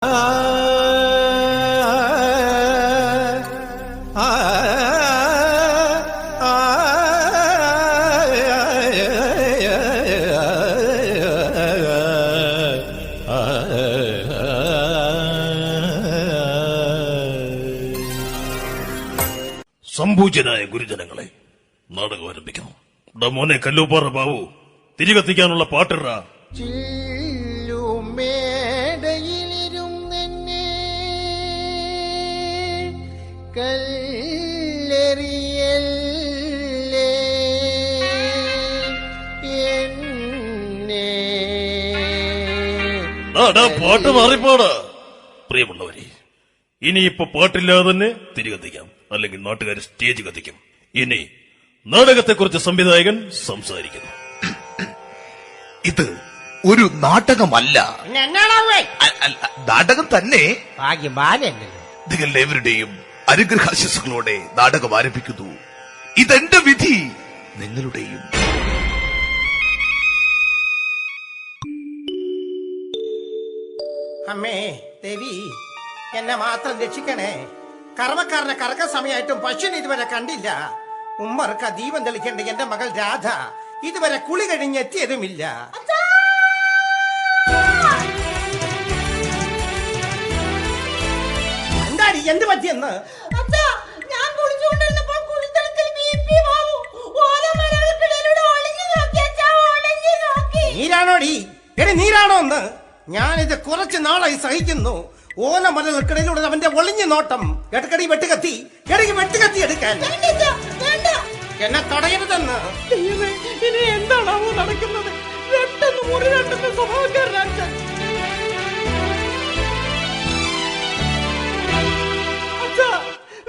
സംപൂജ്യനായ ഗുരുജനങ്ങളെ, നാടകം ആരംഭിക്കണം. മോനെ കല്ലൂപ്പാറ ബാബു, തിരികെത്തിക്കാനുള്ള പാട്ടിറ. ചില്ലുമേടയിലിരുന്നെന്നെ കല്ലെറിയല്ലേ എന്നെ. പാട്ട് മാറിപ്പോടാ. പ്രിയമുള്ളവരെ, ഇനിയിപ്പോ പാട്ടില്ലാതെ തന്നെ തിരികെത്തിക്കാം, അല്ലെങ്കിൽ നാട്ടുകാർ സ്റ്റേജ് കത്തിക്കും. ഇനി നാടകത്തെക്കുറിച്ച് സംവിധായകൻ സംസാരിക്കുന്നു. ഇത് ഒരു നാടകമല്ല, നാടകം തന്നെ. നിങ്ങളെവരുടെയും അനുഗ്രഹാശിസുകളോടെ നാടകം ആരംഭിക്കുന്നു. ഇതെന്റെ വിധി, നിങ്ങളുടെയും. അമ്മേ ദേവി, എന്നെ മാത്രം രക്ഷിക്കണേ. കറവക്കാരനെ കറക്ക സമയമായിട്ടും പശുവിനെ ഇതുവരെ കണ്ടില്ല. ഉമ്മർക്ക് ദീപം തെളിക്കേണ്ട എന്റെ മകൾ രാധ ഇതുവരെ കുളി കഴിഞ്ഞെത്തിയതുമില്ല. എന്താടി, എന്ത് പറ്റിയെന്ന്? നീരാണോടി? എടി നീരാണോ ഒന്ന്? ഞാനിത് കുറച്ച് നാളായി സഹിക്കുന്നു. ഓലമലകൾക്കിടയിലൂടെ അവന്റെ ഒളിഞ്ഞു നോട്ടം. ഇടക്കടി വെട്ടുകത്തി, ഇടയ്ക്ക് വെട്ടുകത്തി എടുക്കാൻ എന്നെ തടയരുതെന്ന്. ഇനി എന്താണാവോ നടക്കുന്നത്? വെട്ടുന്നു മുറി വെട്ടുന്ന സ്വഭാവക്കാരനാണ്.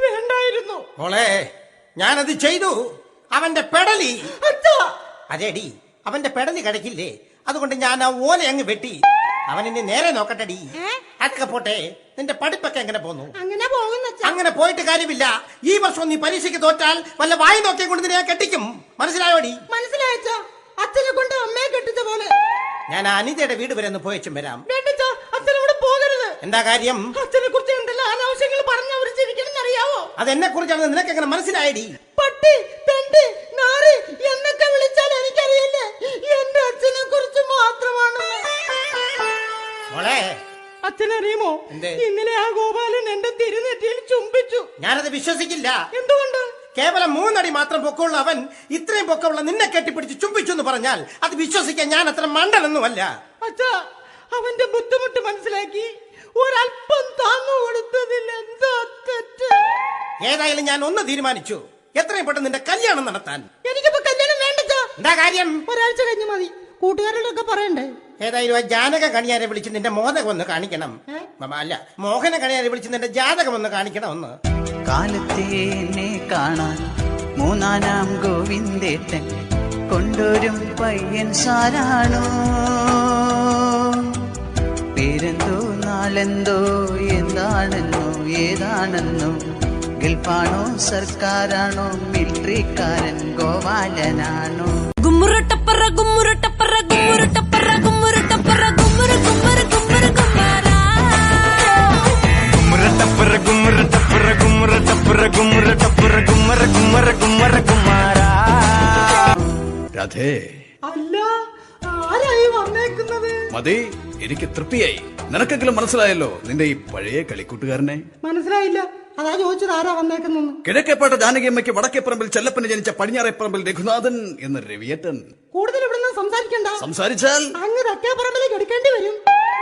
വേണ്ടായിരുന്നു മോളെ, ഞാനത് ചെയ്തു. അവന്റെ പെടലി. അതേടി, അവന്റെ പെടലി കിടക്കില്ലേ, അതുകൊണ്ട് ഞാൻ ആ ഓല അങ്ങ് വെട്ടി. അവനിന്നെ നേരെ നോക്കട്ടെടി. അതൊക്കെ പോട്ടെ, നിന്റെ പഠിപ്പൊക്കെ എങ്ങനെ പോന്നു? അങ്ങനെ പോയിട്ട് കാര്യമില്ല. ഈ വർഷം നീ പരീക്ഷയ്ക്ക് തോറ്റാൽ വല്ല വായി നോക്കിയെ കൊണ്ട് നിന്നെ കെട്ടിക്കും. മനസ്സിലായോടി? മനസ്സിലായോ? അച്ഛനെ കൊണ്ട് അമ്മയെ കെട്ടിച്ച പോലെ. ഞാൻ അനിതയുടെ വീട് വരെ ഒന്ന് പോയച്ചും വരാം. അച്ഛനോട് പോകരുത്. എന്താ കാര്യം? അച്ഛനെ കുറിച്ച് എന്തെല്ലാം അനാവശ്യങ്ങൾ പറഞ്ഞ് അവർ ചിരിക്കണമെന്നറിയാവോ? അതെന്നെ കുറിച്ചാണ് നിനക്ക് എങ്ങനെ മനസ്സിലായടി? പട്ടി, തെണ്ടി, നാറി എന്നൊക്കെ വിളിച്ചാൽ എനിക്കറിയില്ലേ, എന്റെ അച്ഛനെ കുറിച്ച് മാത്രമാണ്. മോളെ, അച്ഛനറിയുമോ, ഇന്നലെ ആ ഗോപാലൻ എന്റെ തിരുനെറ്റിയിൽ ചുംബിച്ചു. ഞാനത് വിശ്വസിക്കില്ല. എന്തുകൊണ്ട്? കേവലം 3 അടി മാത്രം പൊക്കമുള്ള അവൻ ഇത്രയും പൊക്കമുള്ള നിന്നെ കെട്ടിപ്പിടിച്ച് ചുംബിച്ചു എന്ന് പറഞ്ഞാൽ അത് വിശ്വസിക്കാൻ ഞാൻ അത്ര മണ്ടനൊന്നുമല്ല. അച്ഛാ, അവന്റെ ബുദ്ധിമുട്ട് മനസ്സിലാക്കി ഒരല്പം താങ്ങു കൊടുത്തതിൽ എന്താ തെറ്റ്? ഏതായാലും ഞാൻ ഒന്ന് തീരുമാനിച്ചു, എത്രയും പെട്ടെന്ന് നിന്റെ കല്യാണം നടത്താൻ. എനിക്കിപ്പോ കല്യാണം വേണ്ട. എന്താ കാര്യം? ഒരാഴ്ച കഴിഞ്ഞ് മതി. കൂട്ടുകാരോടൊക്കെ പറയണ്ടേ? ഏതായാലും ആ ജാനക കണിയാരെ വിളിച്ച് നിന്റെ മോദകം ഒന്ന് കാണിക്കണം. അല്ല, മോഹന കണിയാരെ വിളിച്ച് നിന്റെ ജാതകം ഒന്ന് കാണിക്കണം. ഒന്ന് കാലത്തെ എന്നെ കാണാൻ മൂന്നാനാം ഗോവിന്ദേട്ടൻ കൊണ്ടൊരും പയ്യൻ സാരാണോ? പേരെന്തോ നാളെന്തോ എന്താണെന്നോ ഏതാണെന്നോ, ഗൾഫാണോ സർക്കാരാണോ മിലിറ്ററിക്കാരൻ ഗോപാലനാണോ? ഗുമ്മുരുട്ടപ്പറ ഗുമ്മുരുട്ടപ്പറ ഗുമ്മുരുട്ടപ്പറ ഗുമ്മുരുട്ടപ്പറ ഗുമ്മുരു ഗുമ്മുരു ഗുമ്മുരു ഗുമ്മാരാ. ഗുമ്മുരുട്ടപ്പറ ഗുമ്മുരുട്ടപ്പറ ഗുമ്മുരുട്ടപ്പറ ഗുമ്മുരുട്ടപ്പറ ഗുമ്മര ഗുമ്മര ഗുമ്മര ഗുമ്മാരാ. രാധേ, അല്ല, ആരായി വന്നേക്കുന്നത്? മതി, എനിക്ക് തൃപ്തിയായി. നിനക്കെങ്കിലും മനസ്സിലായല്ലോ നിന്റെ ഈ പഴയ കളിക്കൂട്ടുകാരനെ? മനസ്സിലായില്ല, അതാ ചോദിച്ചത് ആരാ വന്നേക്കുന്നെന്ന്. കിഴക്കേപ്പാട്ട ജാനകിയമ്മയ്ക്ക് വടക്കേപ്പറമ്പിൽ ചെല്ലപ്പന് ജനിച്ച പടിഞ്ഞാറേപ്പറമ്പിൽ രഘുനാഥൻ എന്ന രവിയേട്ടൻ. കൂടുതൽ ഇവിടെ സംസാരിക്കണ്ട. സംസാരിച്ചാൽ അങ്ങ് തെക്കേപ്പറമ്പിലേക്ക് എടുക്കേണ്ടി വരും.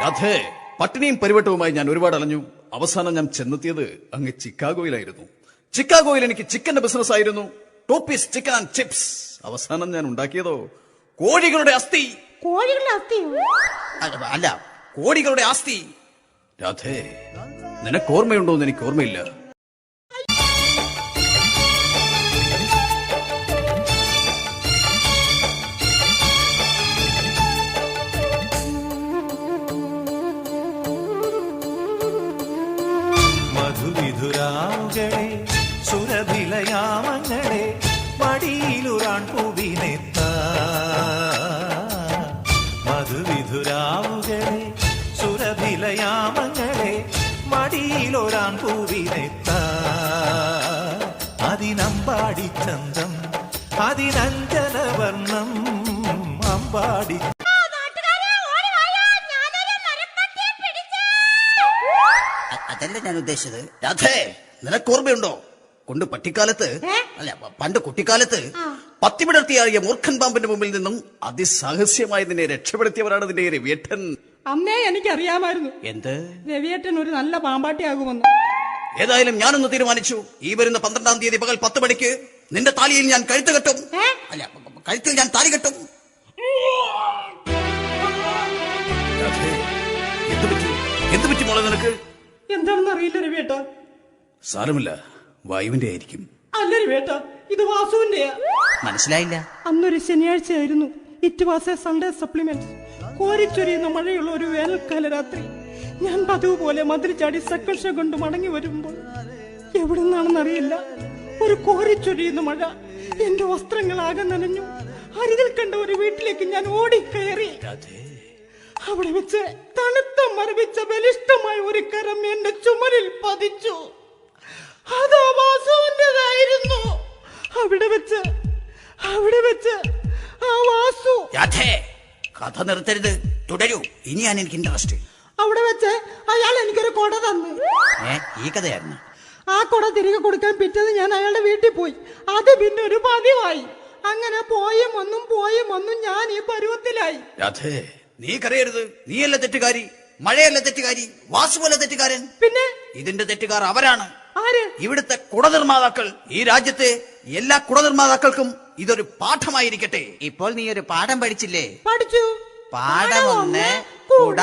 അതെ, പട്ടിണിയും പരിവട്ടവുമായി ഞാൻ ഒരുപാട് അലഞ്ഞു. അവസാനം ഞാൻ ചെന്നെത്തിയത് അങ്ങ് ചിക്കാഗോയിലായിരുന്നു. ചിക്കാഗോയിൽ എനിക്ക് ചിക്കന്റെ ബിസിനസ് ആയിരുന്നു, ടോപ്പീസ് ചിക്കൻ ആൻഡ് ചിപ്സ്. അവസാനം ഞാൻ ഉണ്ടാക്കിയതോ കോഴികളുടെ അസ്ഥി. കോഴികളുടെ അസ്ഥി? അല്ല, കോടികളുടെ ആസ്തി. രാധേ, നിനക്ക് ഓർമ്മയുണ്ടോ എന്ന് എനിക്ക് ഓർമ്മയില്ല. മധുവിധുരാവുകളെ സുരഭിലയാമങ്ങളെ മടിയിലുറാൻ പൂവിനെത്ത. മധുവിധുരാവുകളെ സുരഭിലയാമങ്ങളെ മടിയിലൊരാൺ പൂവിനെത്ത അതിനമ്പാടി ചന്തം അതിനഞ്ജനവർണം അമ്പാടി. അതല്ല ഞാൻ ഉദ്ദേശിച്ചത്. രാധേ, നിനക്ക് ഓർമ്മയുണ്ടോ കൊണ്ട് പട്ടിക്കാലത്ത് അല്ല പണ്ട് കുട്ടിക്കാലത്ത് പത്തി വിടർത്തിയാറിയ മൂർഖൻ പാമ്പിന്റെ മുമ്പിൽ നിന്നും അതിസാഹസ്യമായി നിന്നെ രക്ഷപ്പെടുത്തിയവരാണ് നിന്റെ രവിയേട്ടൻ. അന്നേ എനിക്കറിയാമായിരുന്നു എന്ത്? രവിയേട്ടൻ ഒരു നല്ല പാമ്പാട്ടിയാകുമെന്ന്. ഏതായാലും ഞാനൊന്ന് തീരുമാനിച്ചു. ഈ വരുന്ന 12-ാം തീയതി പകൽ 10 മണിക്ക് നിന്റെ താലിയിൽ ഞാൻ കഴുത്ത് കെട്ടും. അല്ല, കഴുത്തിൽ ഞാൻ താലി കെട്ടും. രാധേ, എന്ത് പറ്റി മോളെ നിനക്ക്? എന്താണെന്ന് അറിയില്ല രവിയേട്ട. സാരമില്ല, വായുവിന്റെ ആയിരിക്കും. അല്ല രവിയേട്ട, ഇത് വാസുവിന്റെയാ. മനസ്സിലായില്ല. അന്നൊരു ശനിയാഴ്ചയായിരുന്നു. It was a Sunday supplement. കോരിച്ചൊരിയുന്ന മഴയുള്ള ഒരു വേനൽക്കാല രാത്രി ഞാൻ പതിവ് പോലെ മതിൽ ചാടി സക്കർഷ കൊണ്ട് മടങ്ങി വരുമ്പോൾ എവിടെ നിന്നാണെന്നറിയില്ല ഒരു കോരിച്ചൊരിയുന്ന മഴ എന്റെ വസ്ത്രങ്ങളാകെ നനഞ്ഞു. അരികിൽ കണ്ട ഒരു വീട്ടിലേക്ക് ഞാൻ ഓടിക്കയറി. അവിടെ വെച്ച് തണുത്ത മരവിച്ച ബലിഷ്ഠമായ ഒരു കരം എന്റെ ചുമലിൽ പതിച്ചു. അതാ വാസുവിന്റേതായിരുന്നു. അവിടെ വെച്ച് ആ വാസു. കഥ നിർത്തരുത്, തുടരൂ. ഇനിയാണ് എനിക്ക് ഇൻട്രസ്റ്റ്. അവിടെ വെച്ച് അയാൾ എനിക്കൊരു കൊട തന്നു. ഈ കഥയായിരുന്നു. ആ കൊട തിരികെ കൊടുക്കാൻ പിറ്റേന്ന് ഞാൻ അയാളുടെ വീട്ടിൽ പോയി. അത് പിന്നെ ഒരു പതിവായി. അങ്ങനെ പോയും ഒന്നും ഞാൻ ഈ പരുവത്തിലായി. രാധേ, നീ കരയരുത്. നീയല്ല തെറ്റുകാരി, മഴയല്ല തെറ്റുകാരി, വാസുവല്ല തെറ്റുകാരൻ. പിന്നെ ഇതിന്റെ തെറ്റുകാർ അവരാണ്. ആര്? ഇവിടുത്തെ കുടനിർമ്മാതാക്കൾ. ഈ രാജ്യത്തെ എല്ലാ കുടനിർമ്മാതാക്കൾക്കും ഇതൊരു പാഠമായിരിക്കട്ടെ. ഇപ്പോൾ നീ ഒരു പാഠം പഠിച്ചില്ലേ? പഠിച്ചു. പാഠം 1 കുട.